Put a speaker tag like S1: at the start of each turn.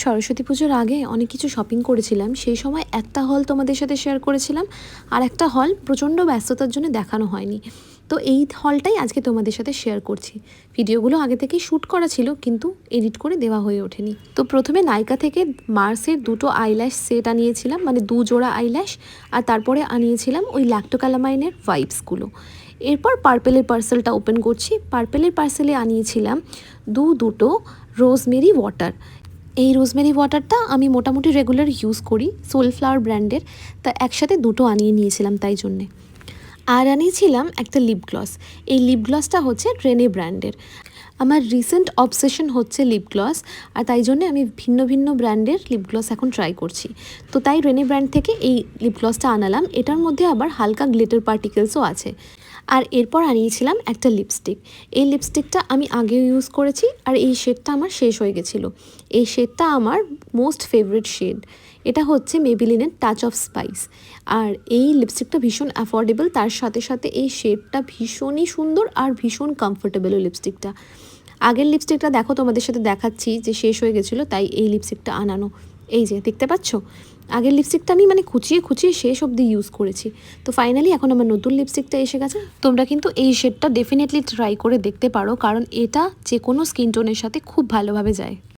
S1: সরস্বতী পুজোর আগে অনেক কিছু শপিং করেছিলাম, সেই সময় একটা হল তোমাদের সাথে শেয়ার করেছিলাম, আর একটা হল প্রচণ্ড ব্যস্ততার জন্য দেখানো হয়নি। তো এই হলটাই আজকে তোমাদের সাথে শেয়ার করছি। ভিডিওগুলো আগে থেকেই শ্যুট করা ছিল, কিন্তু এডিট করে দেওয়া হয়ে ওঠেনি। তো প্রথমে নাইকা থেকে মার্সের দুটো আইল্যাশ সেট আনিয়েছিলাম, মানে 2 জোড়া আইল্যাশ, আর তারপরে আনিয়েছিলাম ওই ল্যাক্টোক্যালামাইনের ভাইবসগুলো। এরপর পার্পেলের পার্সেলটা ওপেন করছি। পার্পেলের পার্সেলে আনিয়েছিলাম দুটো রোজমেরি ওয়াটার। এই রোজমেরি ওয়াটারটা আমি মোটামুটি রেগুলার ইউজ করি, সোলফ্লাওয়ার ব্র্যান্ডের, তা একসাথে দুটো আনিয়ে নিয়েছিলাম তাই জন্যে। আর আনিয়েছিলাম একটা লিপ গ্লস। এই লিপ গ্লসটা হচ্ছে রেনে ব্র্যান্ডের। আমার রিসেন্ট অবসেশন হচ্ছে লিপ গ্লস, আর তাই জন্যে আমি ভিন্ন ভিন্ন ব্র্যান্ডের লিপ গ্লস এখন ট্রাই করছি। তো তাই রেনে ব্র্যান্ড থেকে এই লিপ গ্লসটা আনালাম। এটার মধ্যে আবার হালকা গ্লিটার পার্টিকেলসও আছে। আর এরপর আনিয়েছিলাম একটা লিপস্টিক। এই লিপস্টিকটা আমি আগেও ইউজ করেছি, আর এই শেডটা আমার শেষ হয়ে গেছিলো। এই শেডটা আমার মোস্ট ফেভারিট শেড। এটা হচ্ছে মেবিলিনের টাচ অফ স্পাইস। আর এই লিপস্টিকটা ভীষণ অ্যাফোর্ডেবল, তার সাথে সাথে এই শেডটা ভীষণই সুন্দর আর ভীষণ কমফোর্টেবল লিপস্টিকটা। আগের লিপস্টিকটা দেখো, তোমাদের সাথে দেখাচ্ছি যে শেষ হয়ে গেছিলো, তাই এই লিপস্টিকটা আনানো। এই যে দেখতে পাচ্ছ, আগের লিপস্টিকটা আমি মানে খুঁচিয়ে খুঁচিয়ে শেষ অবধি ইউজ করেছি। তো ফাইনালি এখন আমার নতুন লিপস্টিকটা এসে গেছে। তোমরা কিন্তু এই শেডটা ডেফিনেটলি ট্রাই করে দেখতে পারো, কারণ এটা যে কোনো স্কিন টোনের সাথে খুব ভালোভাবে যায়।